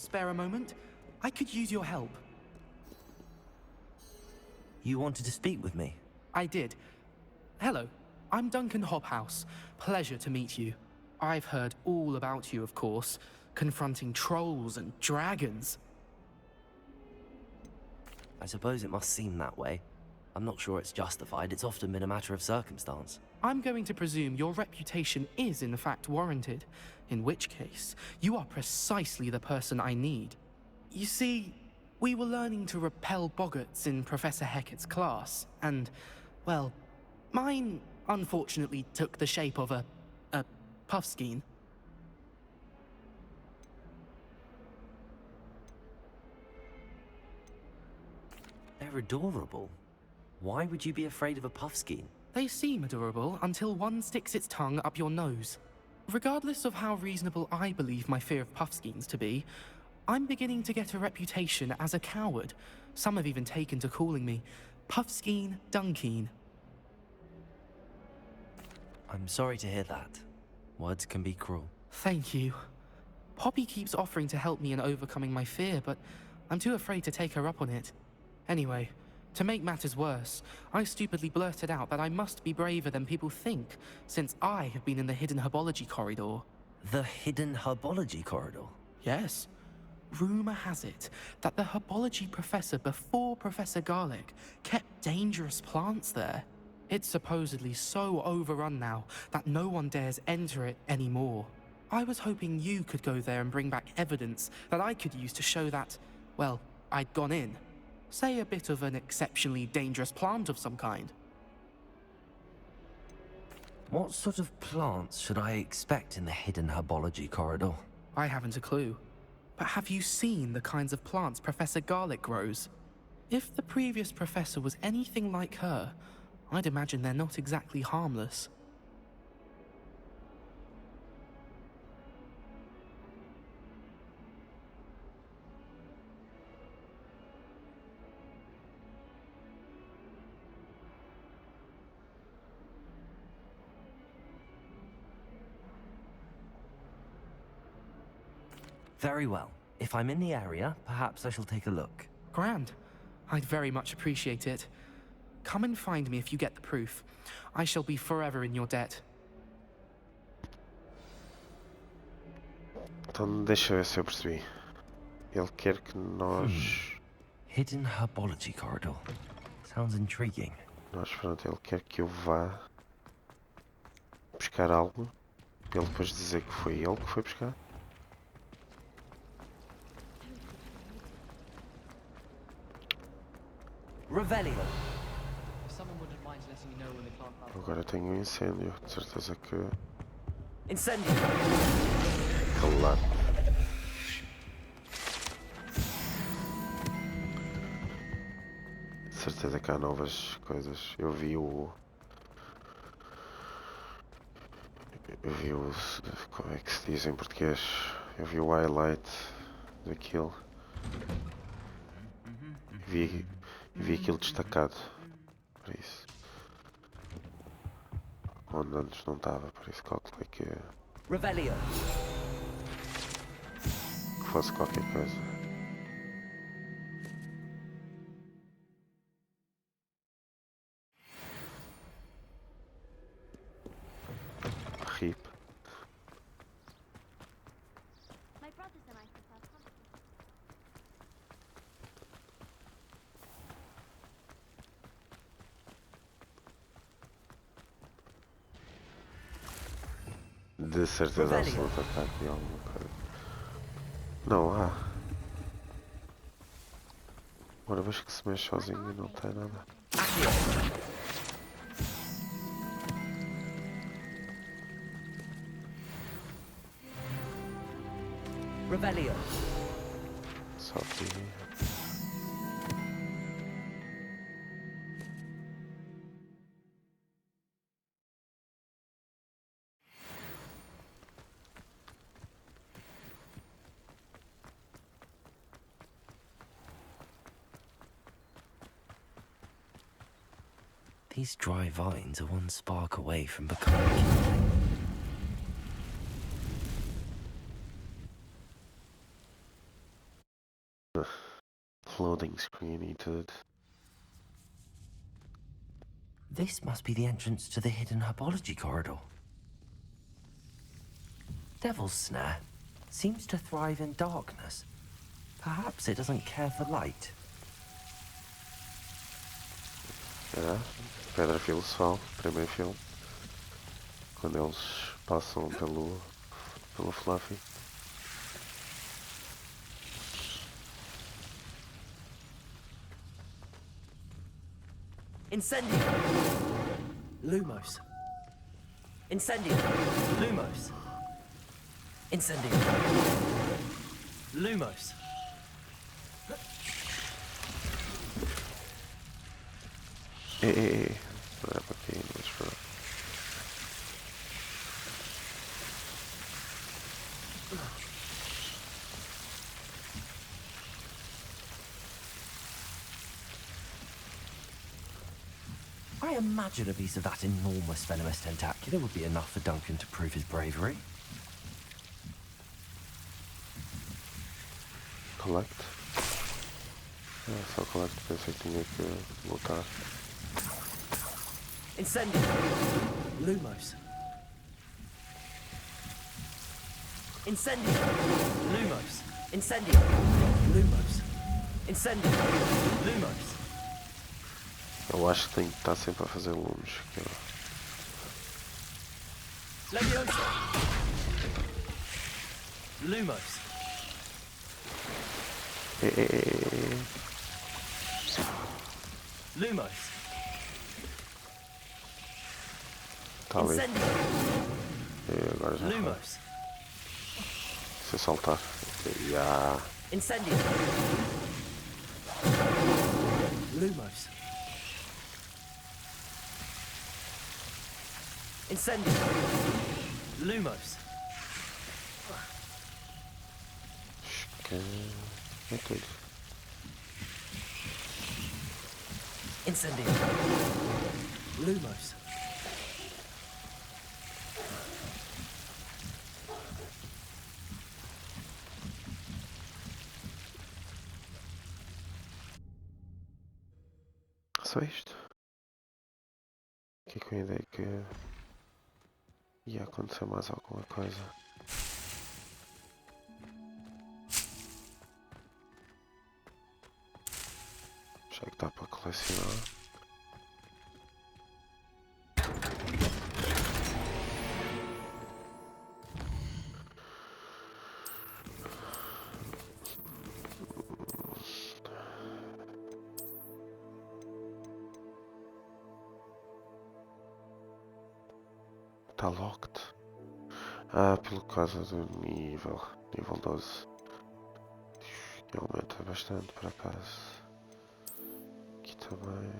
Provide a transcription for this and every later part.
spare a moment? I could use your help. You wanted to speak with me? I did. Hello, I'm Duncan Hobhouse. Pleasure to meet you. I've heard all about you, of course, confronting trolls and dragons. I suppose it must seem that way. I'm not sure it's justified. It's often been a matter of circumstance. I'm going to presume your reputation is in fact warranted, in which case, you are precisely the person I need. You see, we were learning to repel boggarts in Professor Hecat's class, and, well, mine unfortunately took the shape of a puffskein. They're adorable. Why would you be afraid of a puffskein? They seem adorable until one sticks its tongue up your nose. Regardless of how reasonable I believe my fear of puffskeins to be, I'm beginning to get a reputation as a coward. Some have even taken to calling me Puffskein Duncan. I'm sorry to hear that. Words can be cruel. Thank you. Poppy keeps offering to help me in overcoming my fear, but I'm too afraid to take her up on it. Anyway, to make matters worse, I stupidly blurted out that I must be braver than people think, since I have been in the Hidden Herbology Corridor. The Hidden Herbology Corridor? Yes. Rumor has it that the herbology professor before Professor Garlic kept dangerous plants there. It's supposedly so overrun now that no one dares enter it anymore. I was hoping you could go there and bring back evidence that I could use to show that, well, I'd gone in. Say a bit of an exceptionally dangerous plant of some kind. What sort of plants should I expect in the Hidden Herbology Corridor? I haven't a clue. But have you seen the kinds of plants Professor Garlic grows? If the previous professor was anything like her, I'd imagine they're not exactly harmless. Very well. If I'm in the area, perhaps I shall take a look. Grand. I'd very much appreciate it. Come and find me if you get the proof. I shall be forever in your debt. Então deixa eu ver se eu percebi. Ele quer que nós... Hidden Herbology Corridor. Sounds intriguing. Pronto, ele quer que eu vá buscar algo para ele depois dizer que foi ele que foi buscar. Revelio. Agora tenho um incêndio, de certeza que... Incendio. Claro. De certeza que há novas coisas. Eu vi o... Como é que se diz em português? Eu vi o highlight daquilo. Vi aquilo destacado. Por isso. Onde antes não estava, por isso calculei que Revelio. fosse qualquer coisa. RIP. De certeza absoluta está aqui alguma coisa. Não há. Agora vejo que se mexe sozinho e não tem nada. Revelio. Só aqui. These dry vines are one spark away from becoming... loading screen e tudo. This must be the entrance to the Hidden Herbology Corridor. Devil's Snare seems to thrive in darkness. Perhaps it doesn't care for light. É, Pedra Filosofal, primeiro filme. Quando eles passam pelo Fluffy. Incendio! Lumos. Incendio! Lumos. Incendio! Lumos. Ei. Não é para aqui, mas pronto. I imagine a piece of that enormous venomous tentacular would be enough for Duncan to prove his bravery. Collect. É só collect, pensei que tinha que lutar. Incendio! Lumos. Incendio! Lumos. Incendio! Lumos. Incendio! Lumos. Eu acho que tem que estar sempre a fazer lumes. Leviosa! Lumos. Lumos. Tá ali. Incendio! Agora já foi. Lumos. Se eu saltar. Yeah. Incendio! Lumos. Incendio! Lumos. É tudo. Incendio! Lumos. Só isto. Fiquei com a ideia que ia acontecer mais alguma coisa. Já que dá para colecionar. Está locked. Ah, pelo causa do nível 12. Que aumenta bastante por acaso. Aqui também.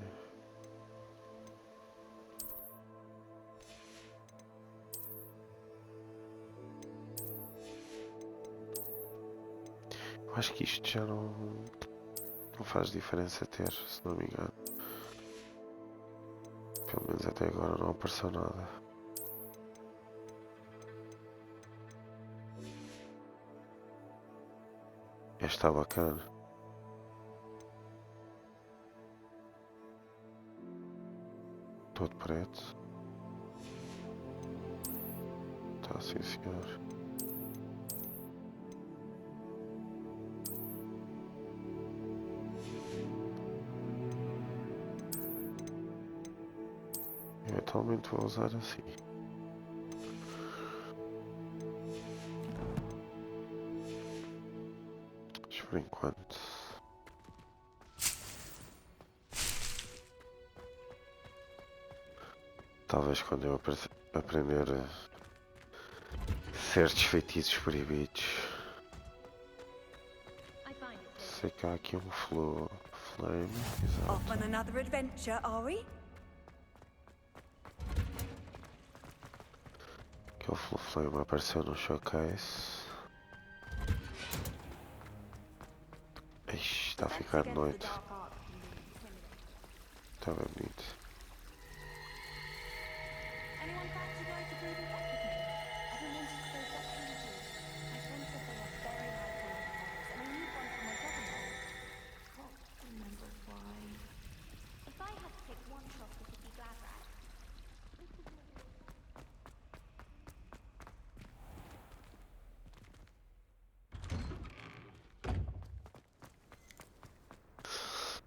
Eu acho que isto já não faz diferença ter, se não me engano. Pelo menos até agora não apareceu nada. Este está bacana. Todo preto. Tá, sim senhor. Eventualmente vou usar assim. Mas por enquanto. Talvez quando eu aprender certos feitiços proibidos. Sei que há aqui um flame, exato. Off on another adventure, are we? Aquele flame apareceu no showcase. Ixi, está a ficar de noite. Está bem bonito. Anyone fancy going to breed with me? I've been wanting to go back to the zoo. My friends said they were very high quality flowers, and I need one for my garden.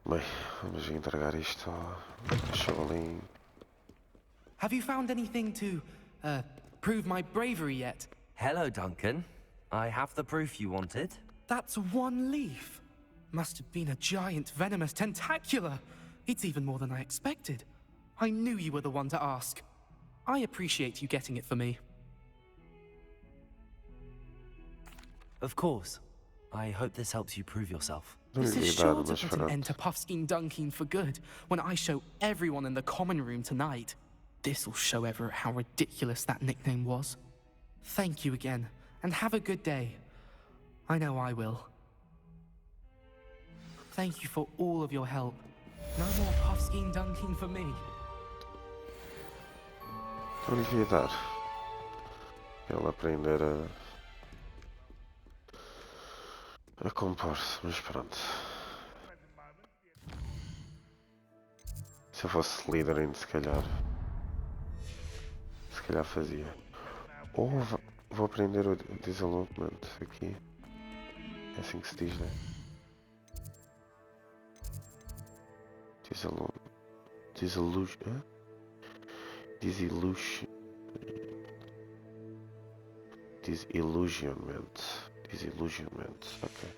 Bem, vamos entregar isto ao chavalinho. Have you found anything to, prove my bravery yet? Hello, Duncan. I have the proof you wanted. That's one leaf. Must have been a giant venomous tentacula. It's even more than I expected. I knew you were the one to ask. I appreciate you getting it for me. Of course. I hope this helps you prove yourself. This is Cuidado, sure to mas put an pronto. end to Puffskein Duncan for good when I show everyone in the common room tonight. This'll show Everett how ridiculous that nickname was. Thank you again, and have a good day. I know I will. Thank you for all of your help. No more Puffskein Duncan for me. Não lhe devia dar. Ele aprender a compor-se, mas pronto. Se eu fosse Slytherin, se calhar fazia. Ou vou aprender o Disillusionment aqui. É assim que se diz, né? Disillusion. Disillusionment. Ok.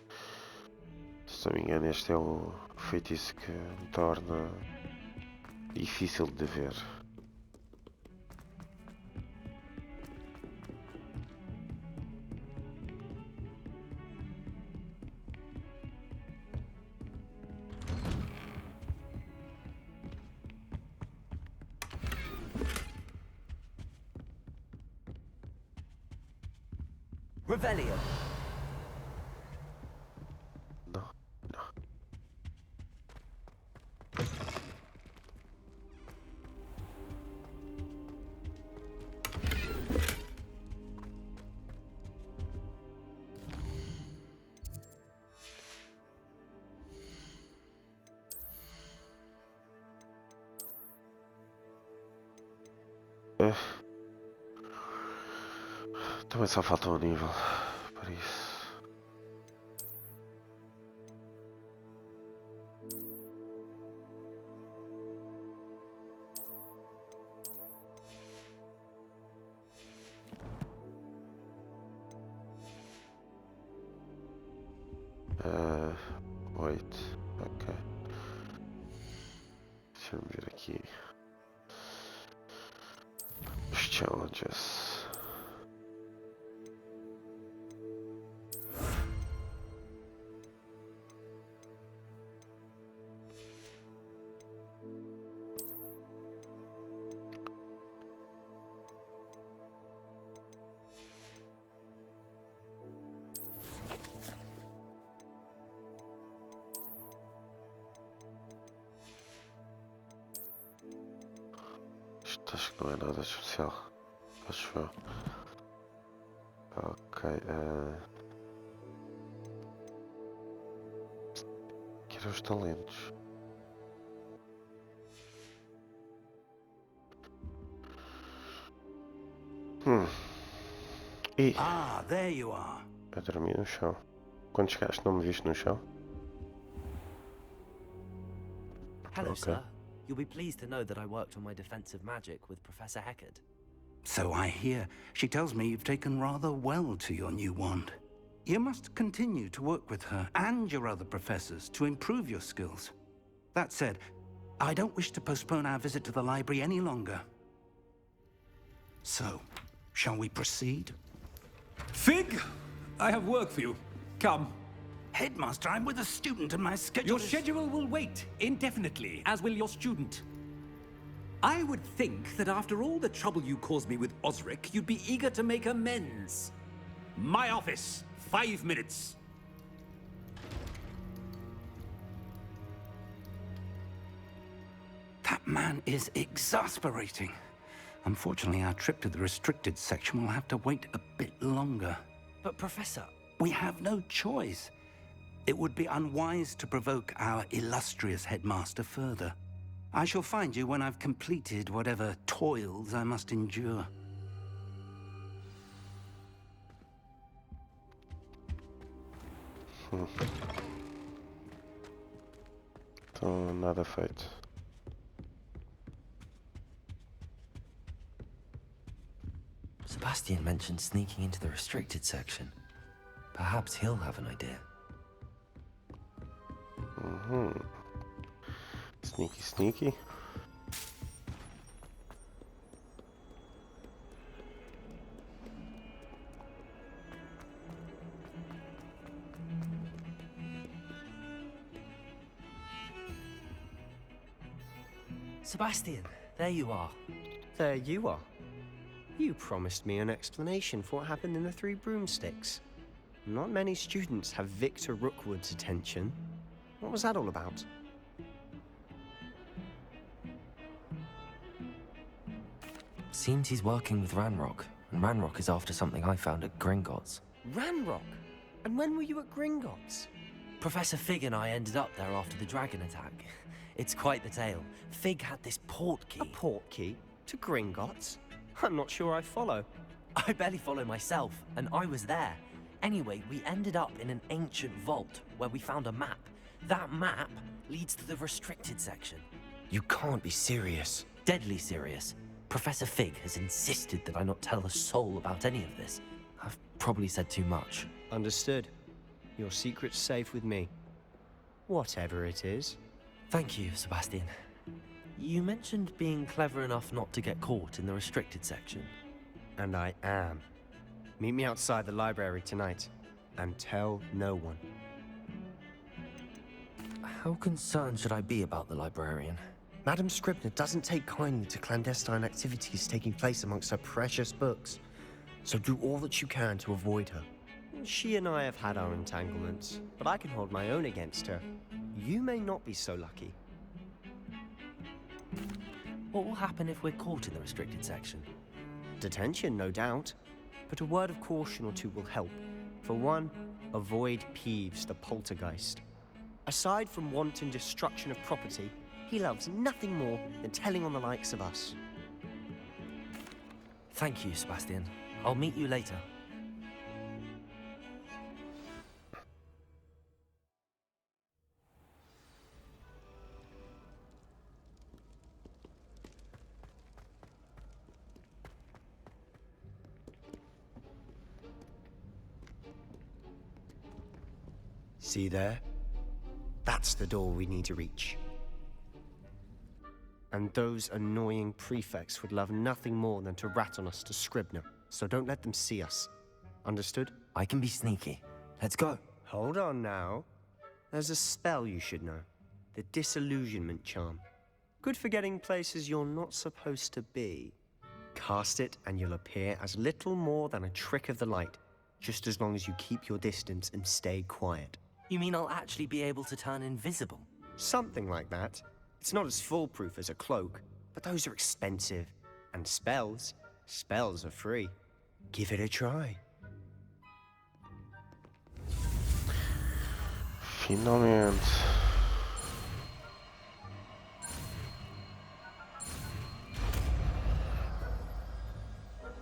Se não me engano, este é o feitiço que me torna difícil de ver. Revelio. Não, não. Também só falta um nível para isso. Wait, ok. Deixa-me ver aqui. Os challenges. Isto acho que não é nada especial. Acho eu. Ok. Quero os talentos. Ih, Ah, there you are. eu dormi no chão. Quando chegaste não me viste no chão? Hello, Okay. sir. You'll be pleased to know that I worked on my defensive magic with Professor Heckard. So I hear. She tells me you've taken rather well to your new wand. You must continue to work with her and your other professors to improve your skills. That said, I don't wish to postpone our visit to the library any longer. So, shall we proceed? Fig, I have work for you. Come. Headmaster, I'm with a student and my schedule Your is... schedule will wait indefinitely, as will your student. I would think that after all the trouble you caused me with Osric, you'd be eager to make amends. My office, 5 minutes. That man is exasperating. Unfortunately, our trip to the restricted section will have to wait a bit longer. But Professor... We have no choice. It would be unwise to provoke our illustrious headmaster further. I shall find you when I've completed whatever toils I must endure. Então, nada feito. Sebastian mentioned sneaking into the restricted section. Perhaps he'll have an idea. Sneaky, sneaky. Sebastian, there you are. There you are. You promised me an explanation for what happened in the Three Broomsticks. Not many students have Victor Rookwood's attention. What was that all about? Seems he's working with Ranrock, and Ranrock is after something I found at Gringotts. Ranrock? And when were you at Gringotts? Professor Fig and I ended up there after the dragon attack. It's quite the tale. Fig had this portkey. A portkey? To Gringotts? I'm not sure I follow. I barely follow myself, and I was there. Anyway, we ended up in an ancient vault where we found a map. That map leads to the restricted section. You can't be serious. Deadly serious. Professor Fig has insisted that I not tell a soul about any of this. I've probably said too much. Understood. Your secret's safe with me. Whatever it is. Thank you, Sebastian. You mentioned being clever enough not to get caught in the restricted section. And I am. Meet me outside the library tonight. And tell no one. How concerned should I be about the librarian? Madam Scribner doesn't take kindly to clandestine activities taking place amongst her precious books. So do all that you can to avoid her. She and I have had our entanglements, but I can hold my own against her. You may not be so lucky. What will happen if we're caught in the restricted section? Detention, no doubt. But a word of caution or two will help. For one, avoid Peeves, the poltergeist. Aside from wanton destruction of property, he loves nothing more than telling on the likes of us. Thank you, Sebastian. I'll meet you later. See there? That's the door we need to reach. And those annoying prefects would love nothing more than to rat on us to Scribner, so don't let them see us. Understood? I can be sneaky. Let's go. Hold on now. There's a spell you should know. The Disillusionment Charm. Good for getting places you're not supposed to be. Cast it and you'll appear as little more than a trick of the light, just as long as you keep your distance and stay quiet. You mean I'll actually be able to turn invisible? Something like that. It's not as foolproof as a cloak, but those are expensive. And spells are free. Give it a try. Finalmente.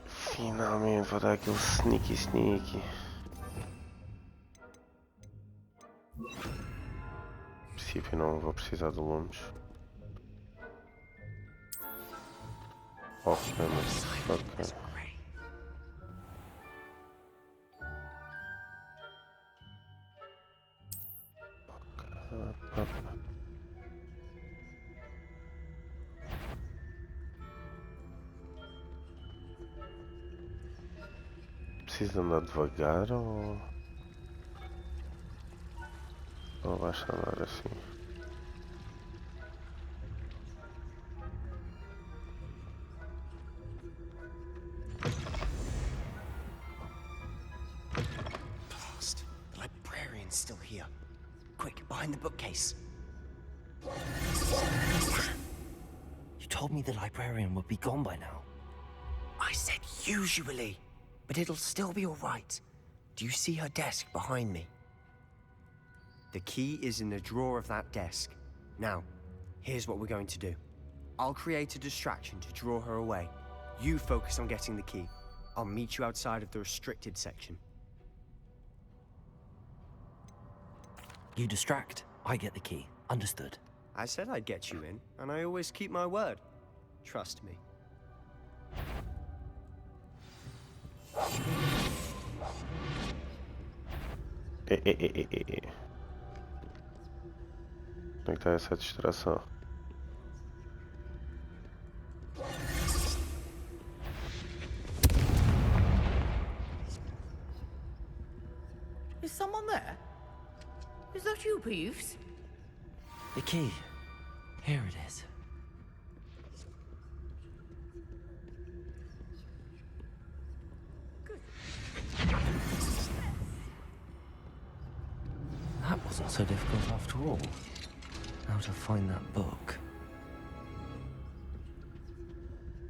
Finalmente vou dar aquele sneaky. A princípio não vou precisar de lumes. Ok. Preciso andar devagar ou basta andar assim? Blast. The librarian's still here. Quick, behind the bookcase. You told me the librarian would be gone by now. I said usually, but it'll still be all right. Do you see her desk behind me? The key is in the drawer of that desk. Now, here's what we're going to do. I'll create a distraction to draw her away. You focus on getting the key. I'll meet you outside of the restricted section. You distract, I get the key. Understood. I said I'd get you in, and I always keep my word. Trust me. Onde é que está essa distração? Is someone there? Is that you, Peeves? The key. Here it is. That wasn't so difficult after all. How to find that book.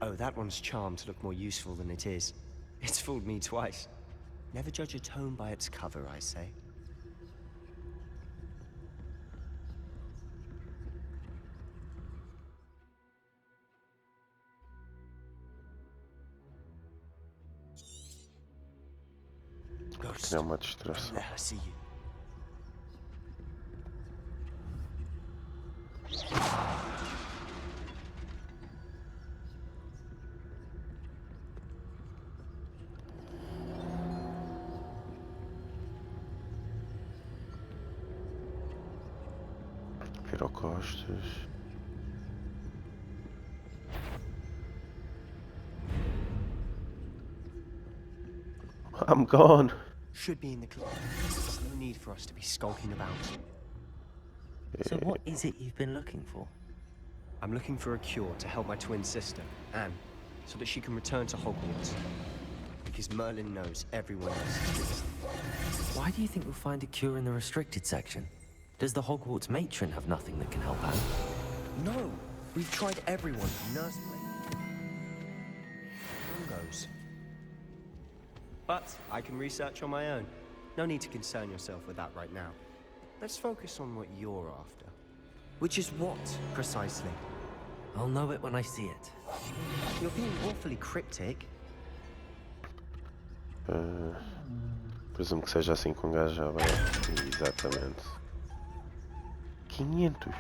Oh, that one's charmed to look more useful than it is. It's fooled me twice. Never judge a tome by its cover, I say. Ghost, É uma don't distração. let her see you. Pirocostas. I'm gone. Should be in the club. There's no need for us to be skulking about. So what is it you've been looking for? I'm looking for a cure to help my twin sister, Anne, so that she can return to Hogwarts. Because Merlin knows everyone else is doing. Why do you think we'll find a cure in the restricted section? Does the Hogwarts matron have nothing that can help Anne? No! We've tried everyone. Nurse goes. But I can research on my own. No need to concern yourself with that right now. Let's focus on what you're after. Which is what, precisely? I'll know it when I see it. You're being awfully cryptic. Presumo que seja assim com um gajo já vai. Exatamente. 500.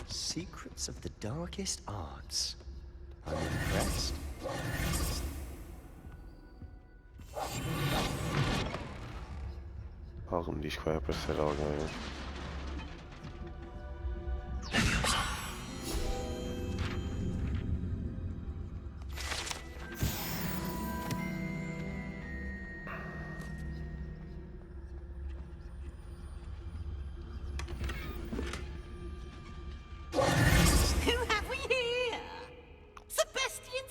Secrets of the darkest arts. I'm impressed. Algo me diz que vai aparecer alguém. Who have we here? Sebastian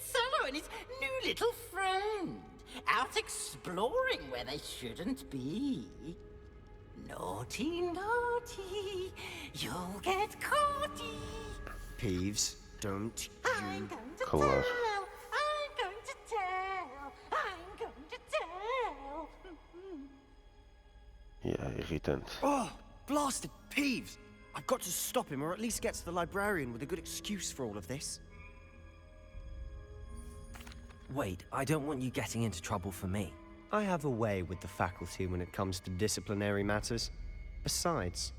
and his new little friend. Out exploring where they shouldn't be. Naughty, naughty, you'll get caughty. Peeves, don't I'm you... going to Claro. tell, I'm going to tell, I'm going to tell. Yeah, irritante. Oh, blasted Peeves! I've got to stop him, or at least get to the librarian with a good excuse for all of this. Wait, I don't want you getting into trouble for me. I have a way with the faculty when it comes to disciplinary matters. Besides,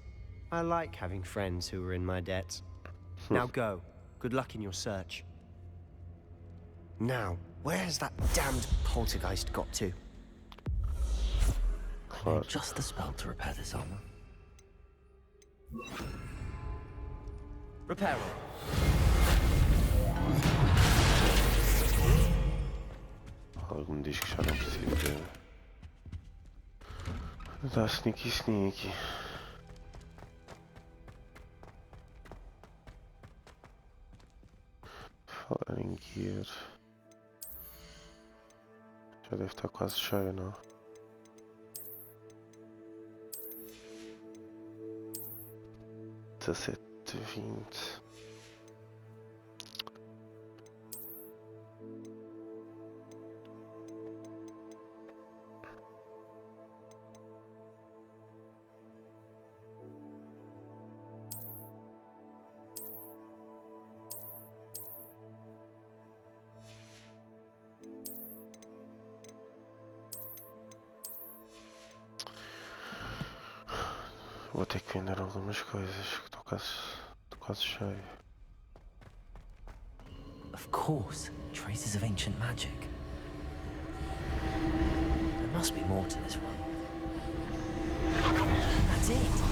I like having friends who are in my debt. Now go. Good luck in your search. Now, where has that damned poltergeist got to? I need just the spell to repair this armor. Repair Algo me diz que já não precisa dar sneaky sneaky. Falar em gear. Já deve estar quase cheio, não? Dezessete, 20. Vou ter que vender algumas coisas que estou quase cheio. Of course, traces of ancient magic. There must be more to this one. That's it.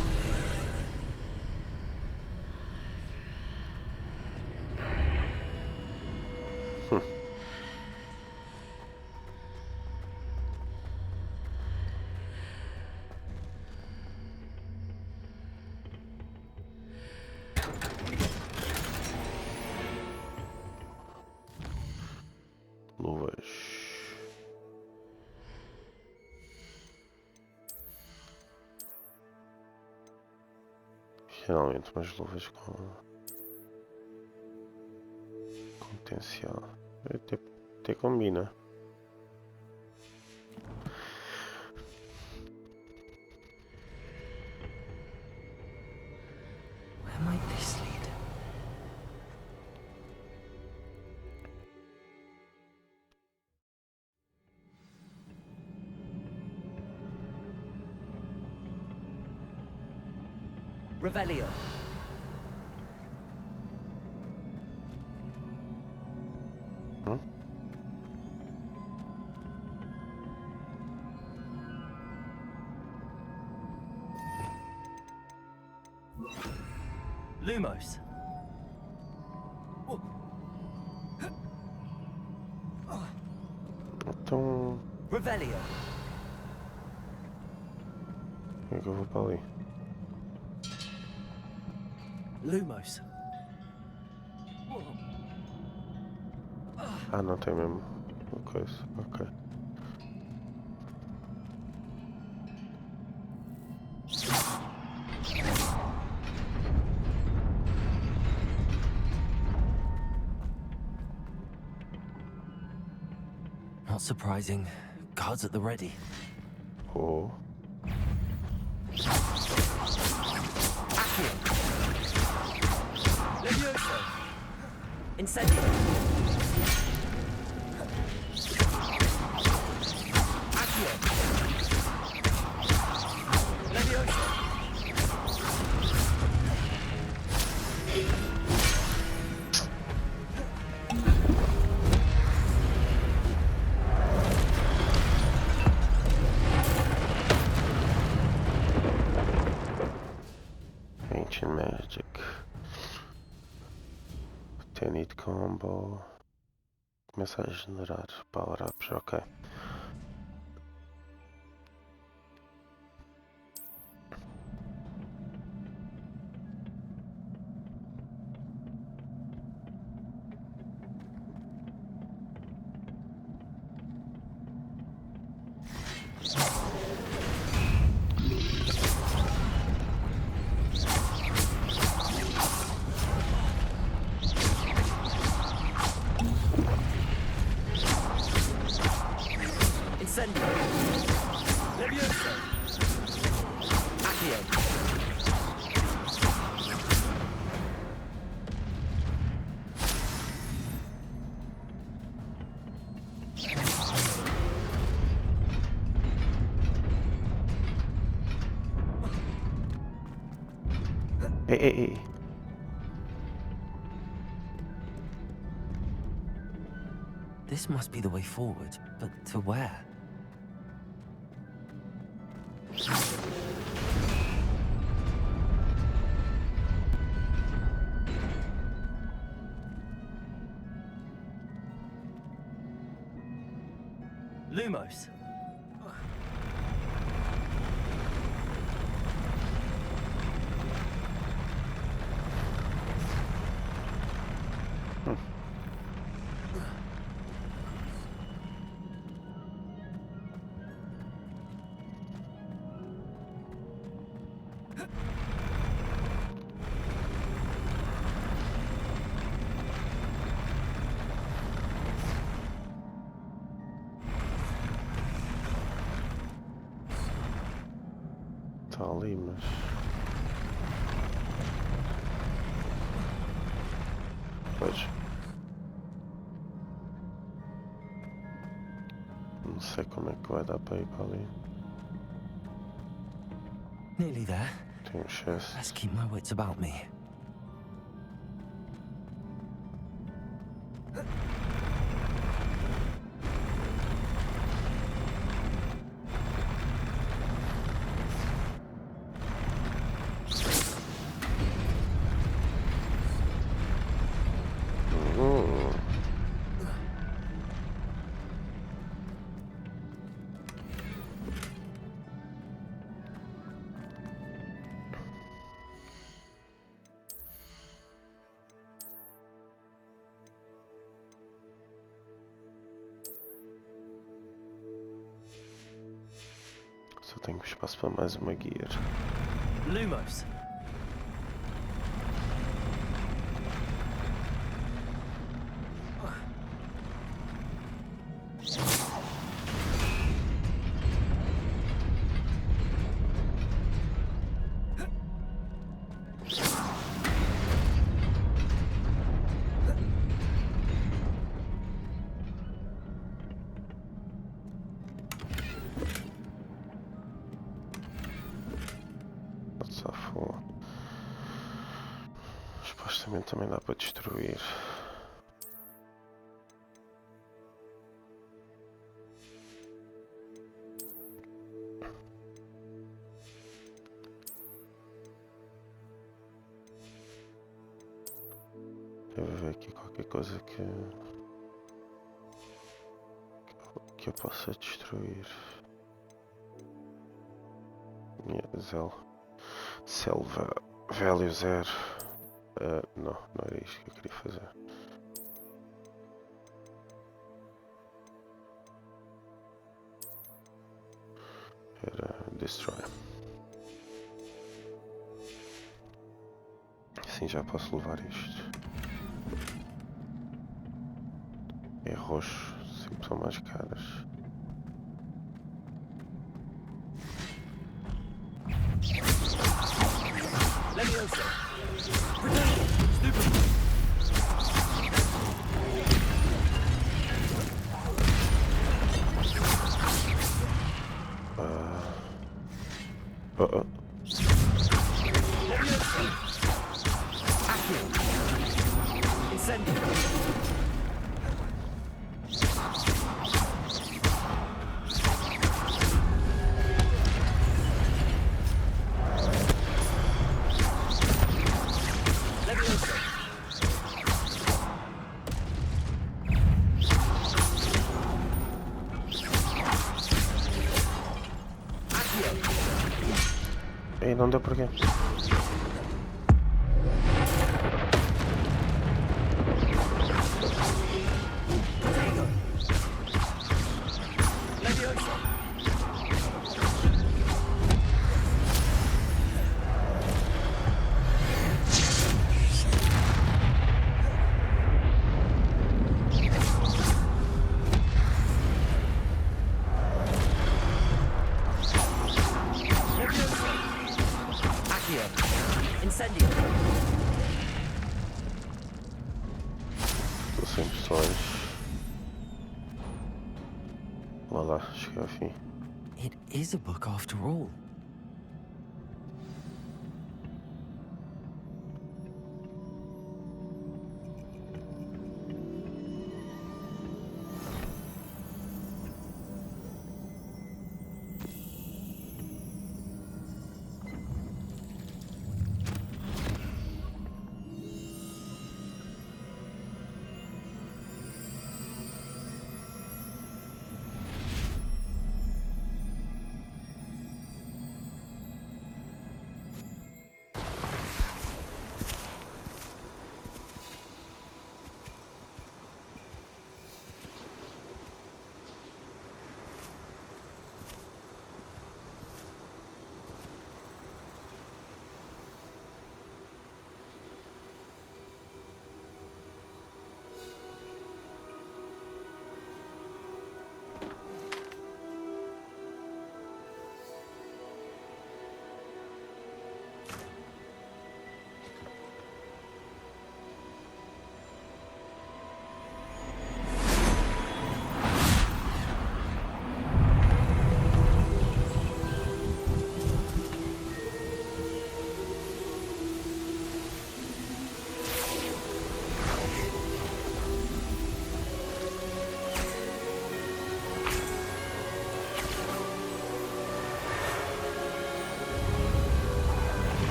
Luvas. Finalmente umas luvas com potencial. Até combina. Where might this lead? Revelio. Hum? Lumos. Então, Revelio. como é que eu vou para ali? Lumos. Ah, não tem mesmo uma coisa. Ok. Not surprising. Guards at the ready. Oh. Accio. Levioso. Incendio. Accio. Levioso. Ancient magic. Tenit combo. Começa a generar power-ups, ok. Incendio. Levioso. Accio. Ei. This must be the way forward, but to where? Lumos. Está ali, mas... Pois. Não sei como é que vai dar para ir para ali. Nearly there. Tem um chest. Let's keep my wits about me. Só tenho espaço para mais uma gear. Lumos. Safou. Supostamente também dá para destruir. Deve haver aqui qualquer coisa que eu possa destruir. Selva Velho 0. Não era isto que eu queria fazer. Era Destroy. Assim já posso levar isto. É roxo, sempre são mais caras. Ei, não deu por quê? Estou sem opções. Vá lá, cheguei ao fim. It is a book after all.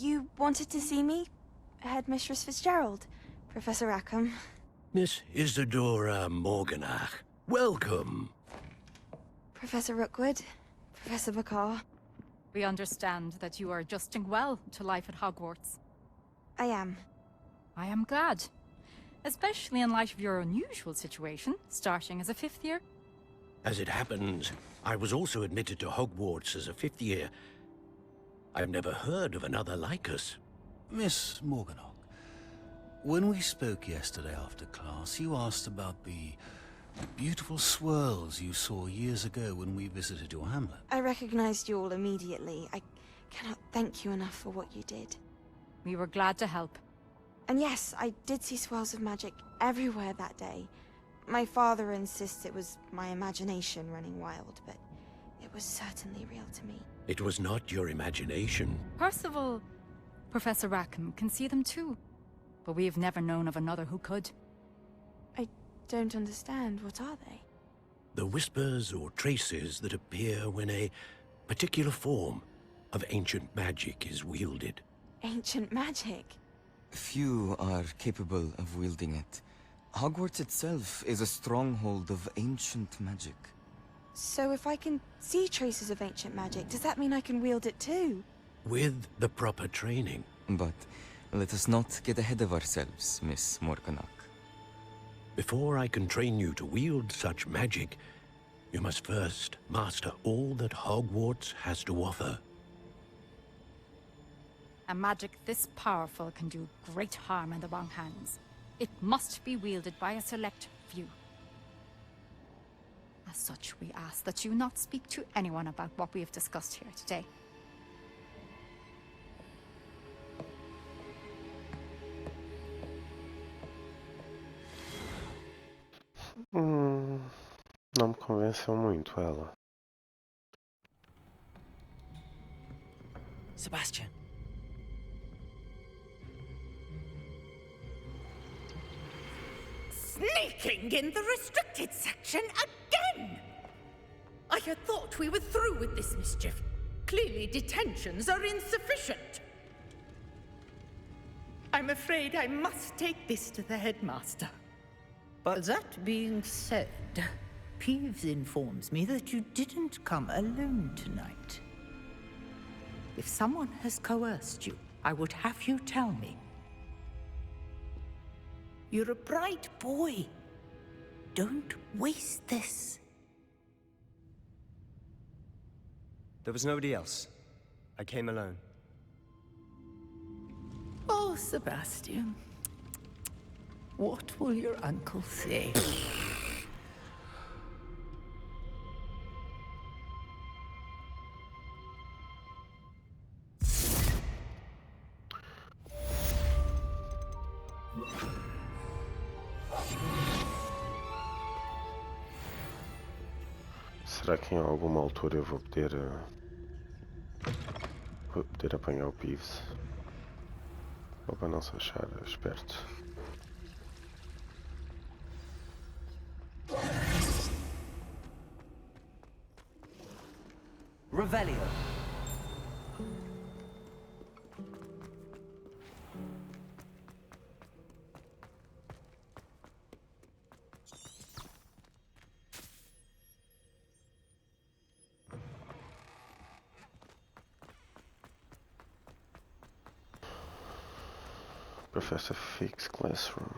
You wanted to see me? Headmistress Fitzgerald, Professor Rackham. Miss Isadora Morganach, welcome. Professor Rookwood, Professor Bakar. We understand that you are adjusting well to life at Hogwarts. I am. I am glad. Especially in light of your unusual situation, starting as a 5th year. As it happens, I was also admitted to Hogwarts as a 5th year. I've never heard of another like us. Miss Morganach, when we spoke yesterday after class, you asked about the beautiful swirls you saw years ago when we visited your hamlet. I recognized you all immediately. I cannot thank you enough for what you did. We were glad to help. And yes, I did see swirls of magic everywhere that day. My father insists it was my imagination running wild, but it was certainly real to me. It was not your imagination. Percival, Professor Rackham can see them too. But we have never known of another who could. I don't understand. What are they? The whispers or traces that appear when a particular form of ancient magic is wielded. Ancient magic? Few are capable of wielding it. Hogwarts itself is a stronghold of ancient magic. So if I can see traces of ancient magic, does that mean I can wield it too? With the proper training. But let us not get ahead of ourselves, Miss Morganach. Before I can train you to wield such magic, you must first master all that Hogwarts has to offer. A magic this powerful can do great harm in the wrong hands. It must be wielded by a select few. As such, we ask that you not speak to anyone about what we have discussed here today. Não me convenceu muito ela. Sebastian. Sneaking in the restricted section again! I had thought we were through with this mischief. Clearly detentions are insufficient. I'm afraid I must take this to the headmaster. But that being said, Peeves informs me that you didn't come alone tonight. If someone has coerced you, I would have you tell me. You're a bright boy. Don't waste this. There was nobody else. I came alone. Oh, Sebastian. What will your uncle say? Será que em alguma altura eu vou poder apanhar o Peeves? Ou para não se achar esperto? Revelio. Professor Fig's classroom.